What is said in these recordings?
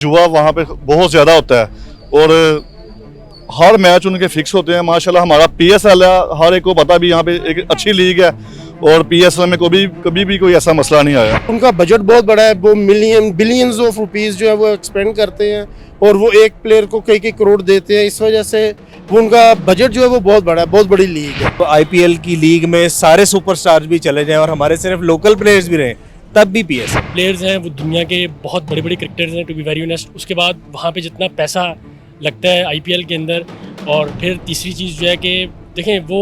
जुआ वहाँ पे बहुत ज़्यादा होता है और हर मैच उनके फिक्स होते हैं। माशाल्लाह हमारा पीएसएल है, हर एक को पता भी यहाँ पे एक अच्छी लीग है और पीएसएल में कभी भी कोई ऐसा मसला नहीं आया। उनका बजट बहुत बड़ा है, वो बिलियंस ऑफ रुपीस जो है वो एक्सपेंड करते हैं और वो एक प्लेयर को कई करोड़ देते हैं। इस वजह से वो उनका बजट जो है वो बहुत बड़ा है, बहुत बड़ी लीग है। तो आईपीएल की लीग में सारे सुपरस्टार्स भी चले जाएं और हमारे सिर्फ लोकल प्लेयर्स भी रहें तब भी पीएस प्लेयर्स हैं, वो दुनिया के बहुत बड़े बड़े क्रिकेटर्स हैं टू बी वेरी ऑनेस्ट। उसके बाद वहाँ पे जितना पैसा लगता है आईपीएल के अंदर, और फिर तीसरी चीज़ जो है कि देखें वो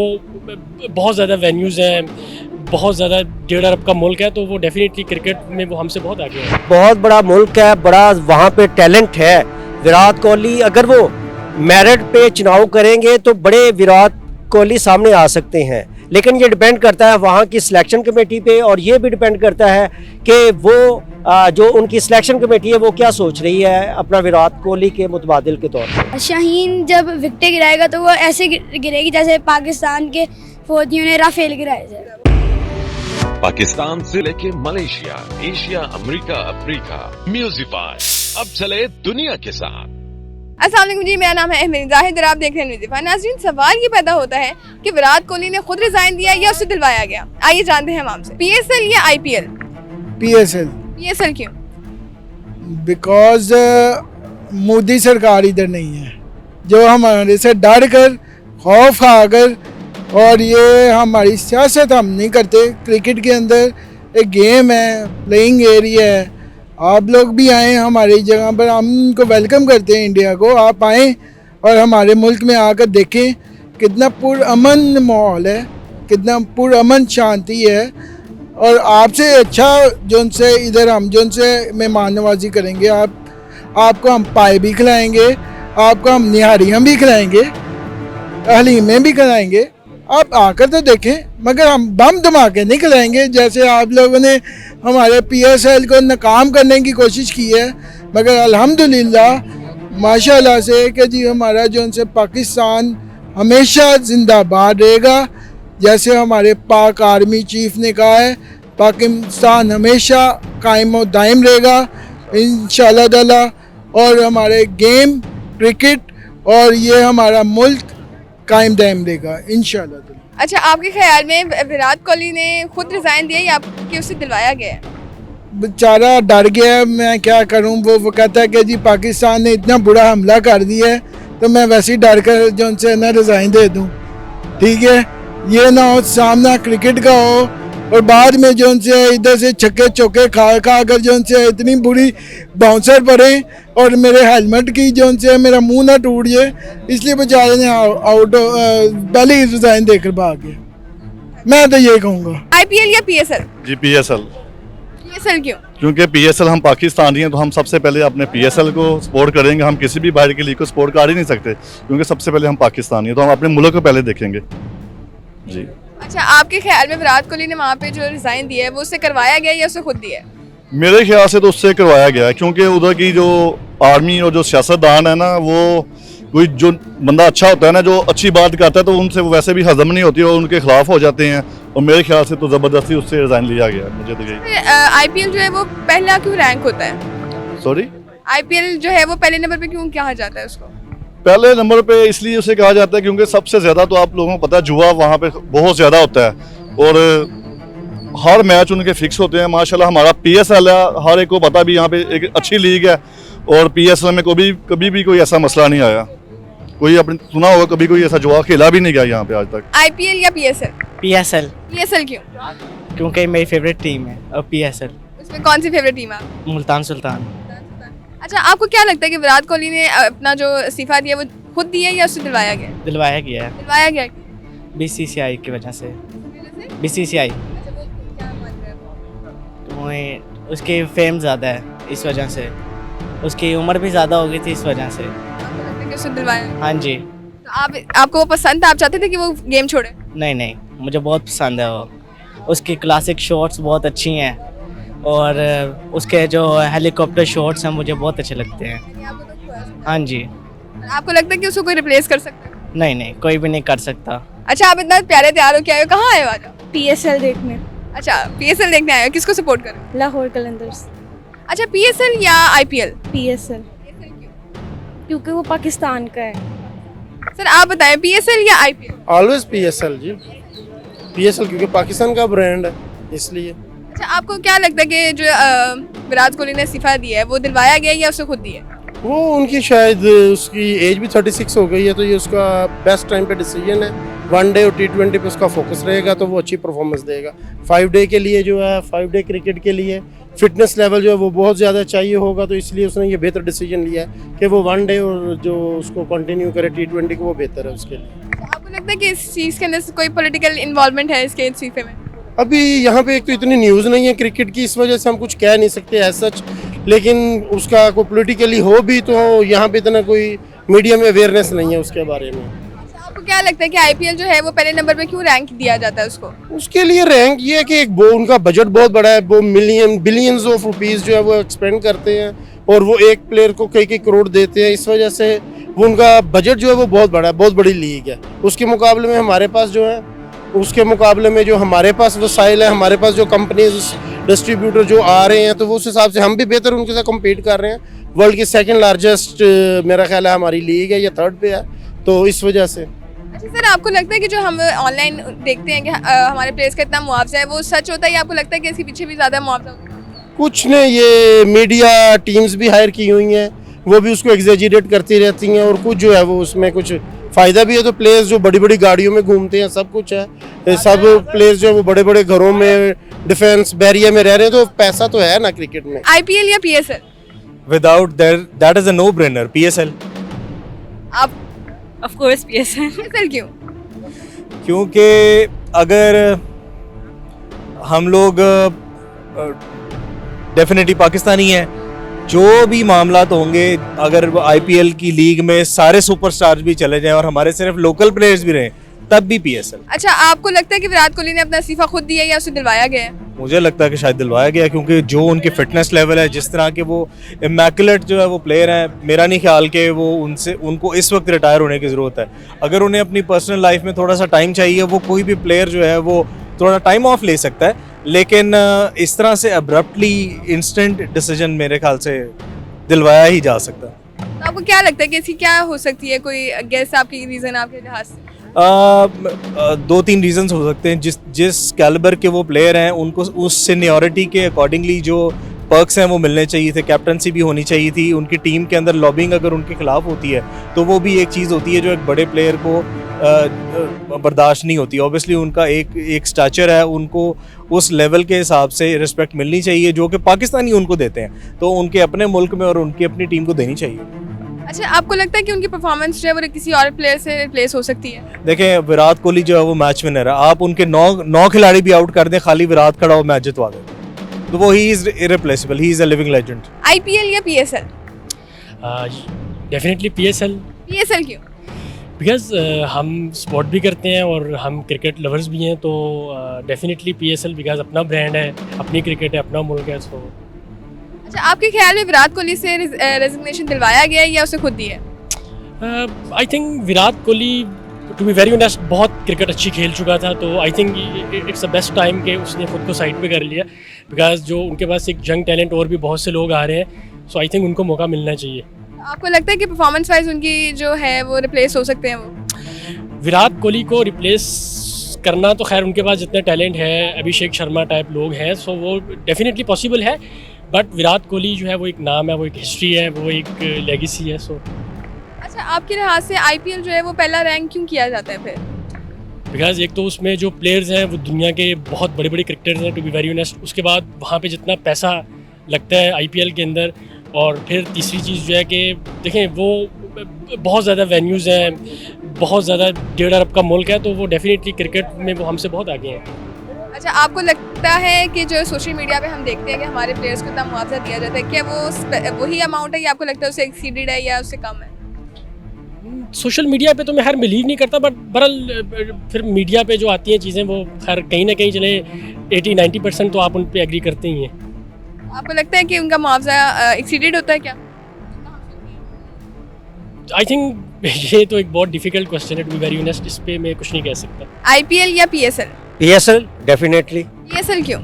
बहुत ज़्यादा वेन्यूज़ हैं, बहुत ज़्यादा 1.5 अरब का मुल्क है, तो वो डेफिनेटली क्रिकेट में वो हमसे बहुत आगे है। बहुत बड़ा मुल्क है, बड़ा वहाँ पे टैलेंट है। विराट कोहली अगर वो मेरिट पे चुनाव करेंगे तो बड़े विराट कोहली सामने आ सकते हैं, लेकिन ये डिपेंड करता है वहाँ की सिलेक्शन कमेटी पे, और ये भी डिपेंड करता है कि वो जो उनकी सिलेक्शन कमेटी है वो क्या सोच रही है अपना विराट कोहली के मुतबादिल के तौर पर। शाहीन जब विकेटें गिराएगा तो वो ऐसे गिरेगी जैसे पाकिस्तान के फौजियों ने राफेल गिराए थे। पाकिस्तान से लेके मलेशिया, एशिया, अमेरिका, अफ्रीका, म्यूजिफाई अब चले दुनिया के साथ। अस्सलाम वालेकुम जी, मेरा नाम है अहमद जाहिद और आप देख रहे हैं म्यूजिफाई। नाज़रीन, सवाल ये पैदा होता है कि विराट कोहली ने खुद रिजाइन दिया या उसे दिलवाया गया। आइए जानते हैं हम आपसे। पीएसएल या आईपीएल? पीएसएल क्यों? बिकॉज मोदी सरकार इधर नहीं है जो हमारे से डर कर खौफ खाकर, और ये हमारी सियासत हम नहीं करते। क्रिकेट के अंदर एक गेम है, प्लेइंग एरिया है। आप लोग भी आएँ हमारी जगह पर, हम उनको वेलकम करते हैं इंडिया को। आप आएँ और हमारे मुल्क में आकर देखें कितना पुरअमन माहौल है, कितना पुरअमन शांति है। और आपसे अच्छा जो उनसे इधर हम जो उनसे मेहमान नवाजी करेंगे, आपको हम पाए भी खिलाएँगे, आपको हम निहारियाँ भी खिलाएँगे, हलीमें भी खिलाएँगे। आप आकर तो देखें, मगर हम बम धमाके नहीं खिलाएंगे जैसे आप लोगों ने हमारे पीएसएल को नाकाम करने की कोशिश की है। मगर अल्हम्दुलिल्लाह माशाल्लाह से कि जी हमारा जो उनसे पाकिस्तान हमेशा जिंदाबाद रहेगा। जैसे हमारे पाक आर्मी चीफ ने कहा है, पाकिस्तान हमेशा कायम और दायम रहेगा इंशाअल्लाह ताला। और हमारे गेम क्रिकेट और ये हमारा मुल्क कायम दायम रहेगा इंशाअल्लाह। अच्छा, आपके ख्याल में विराट कोहली ने खुद रिजाइन दिया या कि उसे दिलवाया गया है? बेचारा डर गया है, मैं क्या करूं। वो कहता है कि जी पाकिस्तान ने इतना बुरा हमला कर दिया है तो मैं वैसे ही डर कर जो उनसे ना रिजाइन दे दूं। ठीक है, ये ना हो सामना क्रिकेट का हो और बाद में जो उनसे इधर से छक्के चौके खा कर जो उनसे इतनी बुरी बाउंसर पड़े और मेरे हेलमेट की जो उनसे मेरा मुंह ना टूट जाए, इसलिए बेचारे ने आउट पहले ही रिजाइन देकर भाग गए। मैं तो ये कहूँगा। आईपीएल या पीएसएल? जी पीएसएल। पीएसएल क्यों? क्योंकि पीएसएल हम पाकिस्तानी हैं तो हम सबसे पहले अपने पीएसएल को सपोर्ट करेंगे। हम किसी भी बाहर की लीग को सपोर्ट कर ही नहीं सकते, क्योंकि सबसे पहले हम पाकिस्तानी हैं तो हम अपने मुल्क को पहले देखेंगे जी। अच्छा, आपके ख्याल में विराट कोहली ने वहाँ पे जो रिजाइन दिया है वो उससे करवाया गया या उसे खुद दिया है? मेरे ख्याल से तो उससे करवाया गया है, क्योंकि उधर की जो आर्मी और जो सियासतदान है ना, वो कोई जो बंदा अच्छा होता है ना, जो अच्छी बात करता है तो उनसे वो वैसे भी हजम नहीं होती और उनके खिलाफ हो जाते हैं। और मेरे ख्याल से तो ज़बरदस्ती उससे रिजाइन लिया गया है। मुझे तो यही। आईपीएल जो है वो पहला क्यों रैंक होता है? सॉरी, आईपीएल जो है वो पहले नंबर पे क्यों कहा जाता है उसको? पहले नंबर पे इसलिए उसे कहा जाता है क्योंकि सबसे ज़्यादा तो आप लोगों को पता है जुआ वहाँ पे बहुत ज़्यादा होता है और हर मैच उनके फिक्स होते हैं। माशाल्लाह हमारा पीएसएल है, हर एक को पता भी यहाँ पे एक अच्छी लीग है और पीएसएल में कभी भी कोई ऐसा मसला नहीं आया। कोई अपने सुना होगा कभी कोई ऐसा जुआ खेला भी नहीं गया यहाँ पे आज तक। आईपीएल या पीएसएल? पीएसएल। पीएसएल क्यों? क्योंकि मेरी फेवरेट टीम है और पीएसएल। उसमें कौन सी फेवरेट टीम है? मुल्तान सुल्तान। अच्छा, आपको क्या लगता है कि विराट कोहली ने अपना जो इस्तीफा दिया वो खुद दिया या उससे दिलवाया गया? दिलवाया गया है। दिलवाया गया? बीसीसीआई की वजह से। बीसीसीआई तो उसकी फेम ज़्यादा है इस वजह से, उसकी उम्र भी ज़्यादा हो गई थी इस वजह से। आपको लगता है कि उससे दिलवाया? हाँ जी। तो आपको वो पसंद था, आप चाहते थे कि वो गेम छोड़े? नहीं, मुझे बहुत पसंद है वो। उसकी क्लासिक शॉट्स बहुत अच्छी हैं और उसके जो हेलीकॉप्टर शॉट्स हैं मुझे बहुत अच्छे लगते हैं। हाँ जी। आपको लगता है कि उसको कोई रिप्लेस कर सकता है? नहीं, कोई भी नहीं कर सकता। अच्छा, आप इतना प्यारे तैयार हो, क्या आए हो, कहाँ आए हो आज? पीएसएल देखने। अच्छा, पीएसएल देखने आए हो, किसको सपोर्ट कर रहे हो? लाहौर कलंदर्स। अच्छा, पीएसएल या आईपीएल? पीएसएल, क्योंकि वो पाकिस्तान का है। सर आप बताएं, पीएसएल या आईपीएल? ऑलवेज पीएसएल जी, पीएसएल क्योंकि पाकिस्तान का ब्रांड है इसलिए। अच्छा, आपको क्या लगता है कि जो विराट कोहली ने इस्तीफा दिया है वो दिलवाया गया या उसने खुद दिया? वो उनकी शायद उसकी एज भी 36 हो गई है, तो ये उसका बेस्ट टाइम पे डिसीजन है। वनडे और T20 पे उसका फोकस रहेगा तो वो अच्छी परफॉर्मेंस देगा। 5 डे के लिए जो है, 5 डे क्रिकेट के लिए फिटनेस लेवल जो है वो बहुत ज़्यादा चाहिए होगा, तो इसलिए उसने ये बेहतर डिसीजन लिया है कि वो 1 डे और जो उसको कंटिन्यू करे T20 को, वो बेहतर है उसके लिए। तो आपको लगता है कि इस चीज़ के अंदर कोई पॉलिटिकल इन्वॉल्वमेंट है इसके इस्तीफे में? अभी यहाँ पे एक तो इतनी न्यूज़ नहीं है क्रिकेट की, इस वजह से हम कुछ कह नहीं सकते एज सच, लेकिन उसका कोई पॉलिटिकली हो भी तो यहाँ पे इतना कोई मीडिया में अवेयरनेस नहीं है उसके बारे में। अच्छा, आपको क्या लगता है कि आईपीएल जो है वो पहले नंबर पे क्यों रैंक दिया जाता है उसको? उसके लिए रैंक ये है कि एक वो उनका बजट बहुत बड़ा है, वो बिलियंस ऑफ रुपीस जो है वो एक्सपेंड करते हैं और वो एक प्लेयर को कई करोड़ देते हैं, इस वजह से वो उनका बजट जो है वो बहुत बड़ा है, बहुत बड़ी लीग है। उसके मुकाबले में हमारे पास जो है, उसके मुकाबले में जो हमारे पास वसाइल है, हमारे पास जो कंपनीज डिस्ट्रीब्यूटर जो आ रहे हैं, तो वो उस हिसाब से हम भी बेहतर उनके साथ कम्पीट कर रहे हैं। वर्ल्ड की 2nd लार्जेस्ट मेरा ख्याल है हमारी लीग है, या 3rd पे है, तो इस वजह से। अच्छा सर, आपको लगता है कि जो हम ऑनलाइन देखते हैं कि हमारे प्लेयर्स का इतना मुआवजा है वो सच होता है या आपको लगता है कि इसके पीछे भी ज़्यादा मुआवजा होता है? कुछ ने ये मीडिया टीम्स भी हायर की हुई हैं, वो भी उसको एग्जेजरेट करती रहती हैं, और कुछ जो है वो उसमें कुछ फ़ायदा भी है। तो प्लेयर्स जो बड़ी बड़ी गाड़ियों में घूमते हैं, सब कुछ है, सब प्लेयर्स जो है वो बड़े बड़े घरों में डिफेंस बैरियर में रह रहे हैं, तो पैसा तो है ना क्रिकेट में। आईपीएल या PSL? Without that is a no-brainer. PSL. आप ऑफ कोर्स पीएसएल। पीएसएल क्यों? क्योंकि अगर हम लोग डेफिनेटली पाकिस्तानी हैं, जो भी मामलात होंगे, अगर आईपीएल की लीग में सारे सुपरस्टार्स भी चले जाएं और हमारे सिर्फ लोकल प्लेयर्स भी रहें, तब भी पीएसएल। अच्छा, आपको लगता है कि विराट कोहली ने अपना इस्तीफा खुद दिया या उसे दिलवाया गया है? मुझे लगता है कि शायद दिलवाया गया, क्योंकि जो उनकी फिटनेस लेवल है, जिस तरह के वो इमैकुलेट जो है वो प्लेयर हैं, मेरा नहीं ख्याल कि वो उनको इस वक्त रिटायर होने की ज़रूरत है। अगर उन्हें अपनी पर्सनल लाइफ में थोड़ा सा टाइम चाहिए, वो कोई भी प्लेयर जो है वो थोड़ा टाइम ऑफ ले सकता है, लेकिन इस तरह से अब्रप्टली इंस्टेंट डिसीजन मेरे ख्याल से दिलवाया ही जा सकता है। तो आपको क्या लगता है कि इसकी क्या हो सकती है, कोई गेस आपकी रीज़न आपके लिहाज से? 2-3 रीजंस हो सकते हैं। जिस कैलिबर के वो प्लेयर हैं, उनको उस सीनियरिटी के अकॉर्डिंगली जो पर्क्स हैं वो मिलने चाहिए थे। कैप्टनसी भी होनी चाहिए थी। उनकी टीम के अंदर लॉबिंग अगर उनके खिलाफ होती है तो वो भी एक चीज़ होती है जो एक बड़े प्लेयर को बर्दाश्त नहीं होती। ऑब्वियसली उनका एक स्टैचर है, उनको उस लेवल के हिसाब से रिस्पेक्ट मिलनी चाहिए जो कि पाकिस्तानी उनको देते हैं, तो उनके अपने मुल्क में और उनकी अपनी टीम को देनी चाहिए। अच्छा, आपको लगता है कि उनकी परफॉर्मेंस जो है वो किसी और प्लेयर से रिप्लेस हो सकती है? देखें, विराट कोहली जो है वो मैच विनर है। आप उनके 9 खिलाड़ी भी आउट कर दें, खाली विराट खड़ा हो मैच जितवा दें, तो वो he is irreplaceable, he is a living legend. IPL या पीएसएल? Definitely PSL. पीएसएल क्यों? बिकॉज हम स्पोर्ट भी करते हैं और हम क्रिकेट लवर्स भी हैं, तो डेफिनेटली पीएसएल, बिकॉज अपना ब्रांड है, अपनी क्रिकेट है, अपना मुल्क है। सो अच्छा, आपके ख्याल में विराट कोहली से रेजिग्नेशन दिलवाया गया है या उसे खुद दी है? I think Virat Kohli, to be very honest, बहुत क्रिकेट अच्छी खेल चुका था, तो I think it's the best time कि उसने खुद को साइड पे कर लिया, बिकॉज जो उनके पास एक यंग टैलेंट और भी बहुत से लोग आ रहे हैं, सो आई थिंक उनको मौका मिलना चाहिए। आपको लगता है कि परफॉर्मेंस वाइज उनकी जो है वो रिप्लेस हो सकते हैं? वो विराट कोहली को रिप्लेस करना तो खैर उनके पास जितने टैलेंट है, अभिषेक शर्मा टाइप लोग हैं, सो वो डेफिनेटली पॉसिबल है, बट विराट कोहली जो है वो एक नाम है, वो एक हिस्ट्री है, वो एक लेगेसी है। सो अच्छा, आपके लिहाज से आईपीएल जो है वो पहला रैंक क्यों किया जाता है फिर? बिकॉज एक तो उसमें जो प्लेयर्स हैं वो दुनिया के बहुत बड़े बड़े क्रिकेटर्स हैं, टू बी वेरी ऑनेस्ट। उसके बाद वहाँ पे जितना पैसा लगता है आईपीएल के अंदर, और फिर तीसरी चीज़ जो है कि देखें वो बहुत ज़्यादा वेन्यूज़ हैं, बहुत ज़्यादा 1.5 अरब का मुल्क है, तो वो डेफिनेटली क्रिकेट में वो हमसे बहुत आगे हैं। अच्छा, आपको लगता है कि जो सोशल मीडिया पे हम देखते हैं कि हमारे प्लेयर्स को इतना मुआवजा दिया जाता है, क्या वो वही अमाउंट है या आपको लगता है उससे एक्सीडेड है या उससे कम है? सोशल मीडिया पे तो मैं खैर बिलीव नहीं करता, बट बहरहाल फिर मीडिया पे जो आती हैं चीज़ें वो खैर कहीं ना कहीं चले 80-90% तो आप उन पे एग्री करते ही हैं। आपको लगता है कि उनका मुआवजा एक्सीडेड होता है क्या? आई थिंक ये तो एक बहुत डिफिकल्ट क्वेश्चन है, टू बी वेरी ऑनेस्ट, इस पे मैं कुछ नहीं कह सकता। आईपीएल या पीएसएल? PSL definitely. पीएसएल क्यों?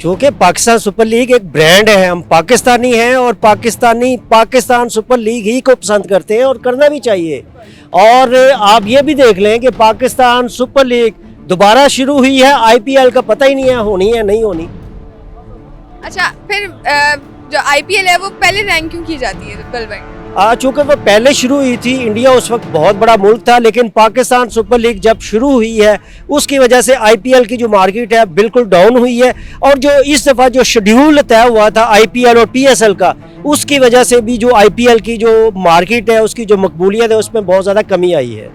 क्योंकि पाकिस्तान सुपर लीग एक ब्रांड है, हम पाकिस्तानी हैं और पाकिस्तान सुपर लीग ही को पसंद करते हैं और करना भी चाहिए। और आप ये भी देख लें कि पाकिस्तान सुपर लीग दोबारा शुरू हुई है, IPL का पता ही नहीं है होनी है नहीं होनी। अच्छा, फिर जो IPL है वो पहले रैंक क्यों की जाती है बल भाई? चूँकि वो पहले शुरू हुई थी, इंडिया उस वक्त बहुत बड़ा मुल्क था, लेकिन पाकिस्तान सुपर लीग जब शुरू हुई है उसकी वजह से IPL की जो मार्केट है बिल्कुल डाउन हुई है। और जो इस दफ़ा जो शेड्यूल तय हुआ था IPL और PSL का, उसकी वजह से भी जो IPL की जो मार्केट है उसकी जो मकबूलियत है उसमें बहुत ज़्यादा कमी आई है।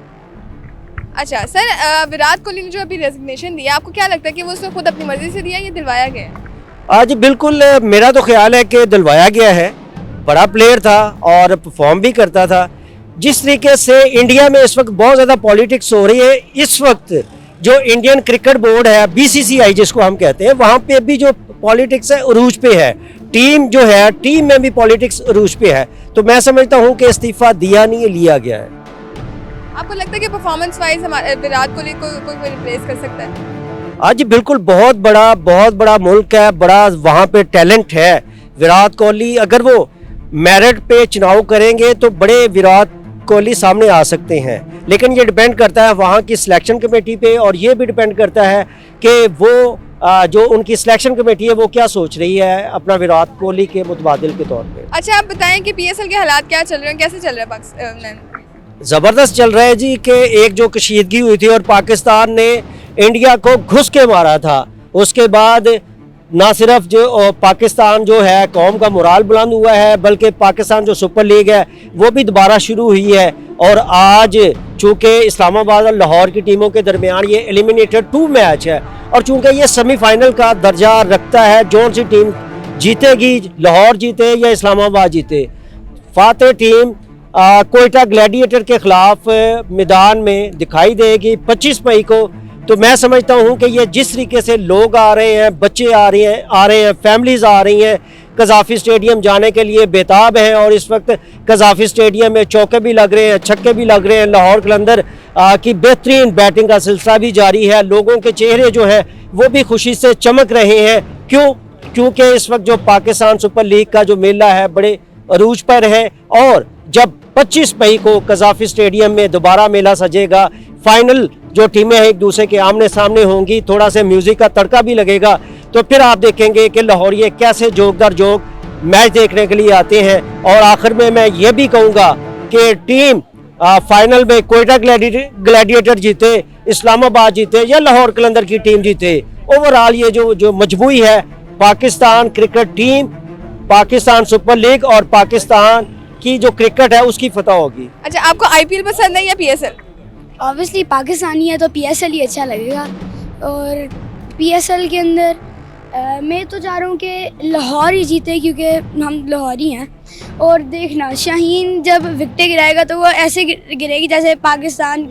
अच्छा सर, विराट कोहली ने जो अभी रेजिग्नेशन दिया, आपको क्या लगता है कि वो उसने खुद अपनी मर्जी से दिया या दिलवाया गया है? आज बिल्कुल मेरा तो ख्याल है कि दिलवाया गया है। बड़ा प्लेयर था और परफॉर्म भी करता था। जिस तरीके से इंडिया में इस वक्त बहुत ज़्यादा पॉलिटिक्स हो रही है, इस वक्त जो इंडियन क्रिकेट बोर्ड है BCCI जिसको हम कहते हैं, वहाँ पे भी जो पॉलिटिक्स है उरूज पे है। टीम जो है, टीम में भी पॉलिटिक्स उरूज पे है। तो मैं समझता हूँ कि इस्तीफा दिया नहीं, लिया गया है। आपको लगता है कि परफॉर्मेंस वाइज हमारे विराट कोहली को कोई रिप्लेस कर सकता है? आज बिल्कुल बहुत बड़ा मुल्क है, बड़ा वहाँ पे टैलेंट है। विराट कोहली अगर वो मेरिट पे चुनाव करेंगे तो बड़े विराट कोहली सामने आ सकते हैं, लेकिन ये डिपेंड करता है वहाँ की सिलेक्शन कमेटी पे, और ये भी डिपेंड करता है कि वो जो उनकी सिलेक्शन कमेटी है वो क्या सोच रही है अपना विराट कोहली के मुतबादिल के तौर पे। अच्छा, आप बताएं कि PSL के हालात क्या चल रहे हैं, कैसे चल रहा है पाकिस्तान? ज़बरदस्त चल रहा है जी, कि एक जो कशीदगी हुई थी और पाकिस्तान ने इंडिया को घुस के मारा था, उसके बाद ना सिर्फ जो पाकिस्तान जो है कौम का मोराल बुलंद हुआ है, बल्कि पाकिस्तान जो सुपर लीग है वो भी दोबारा शुरू हुई है। और आज चूँकि इस्लामाबाद और लाहौर की टीमों के दरमियान ये एलिमिनेटेड 2 मैच है, और चूँकि ये सेमीफाइनल का दर्जा रखता है, जौन सी टीम जीतेगी, लाहौर जीते या इस्लामाबाद जीते, फातेह टीम कोयटा ग्लैडिएटर के खिलाफ मैदान में दिखाई देगी 25 मई को। तो मैं समझता हूं कि ये जिस तरीके से लोग आ रहे हैं, बच्चे आ रहे हैं, फैमिलीज आ रही हैं, कज़ाफ़ी स्टेडियम जाने के लिए बेताब हैं। और इस वक्त कज़ाफ़ी स्टेडियम में चौके भी लग रहे हैं, छक्के भी लग रहे हैं। लाहौर कलंदर की बेहतरीन बैटिंग का सिलसिला भी जारी है। लोगों के चेहरे जो हैं वो भी खुशी से चमक रहे हैं। क्योंकि इस वक्त जो पाकिस्तान सुपर लीग का जो मेला है बड़े अरूज पर है, और जब 25 मई को कज़ाफ़ी स्टेडियम में दोबारा मेला सजेगा, फाइनल जो टीमें एक दूसरे के आमने सामने होंगी, थोड़ा सा म्यूजिक का तड़का भी लगेगा, तो फिर आप देखेंगे कि लाहौरिये कैसे जोक दर जोक मैच देखने के लिए आते हैं। और आखिर में मैं ये भी कहूँगा कि टीम फाइनल में कोयटा ग्लैडिएटर जीते, इस्लामाबाद जीते या लाहौर कलंदर की टीम जीते, ओवरऑल ये जो मजबूरी है Pakistan cricket team, Pakistan super league और पाकिस्तान की जो क्रिकेट है उसकी फतह होगी। अच्छा, आपको IPL पसंद है या PSL? ऑब्वियसली पाकिस्तानी है तो PSL ही अच्छा लगेगा। और PSL के अंदर मैं तो चाह रहा हूँ कि लाहौर ही जीते, क्योंकि हम लाहौरी हैं। और देखना, शाहीन जब विकेटें गिराएगा तो वो ऐसे गिरेगी जैसे पाकिस्तान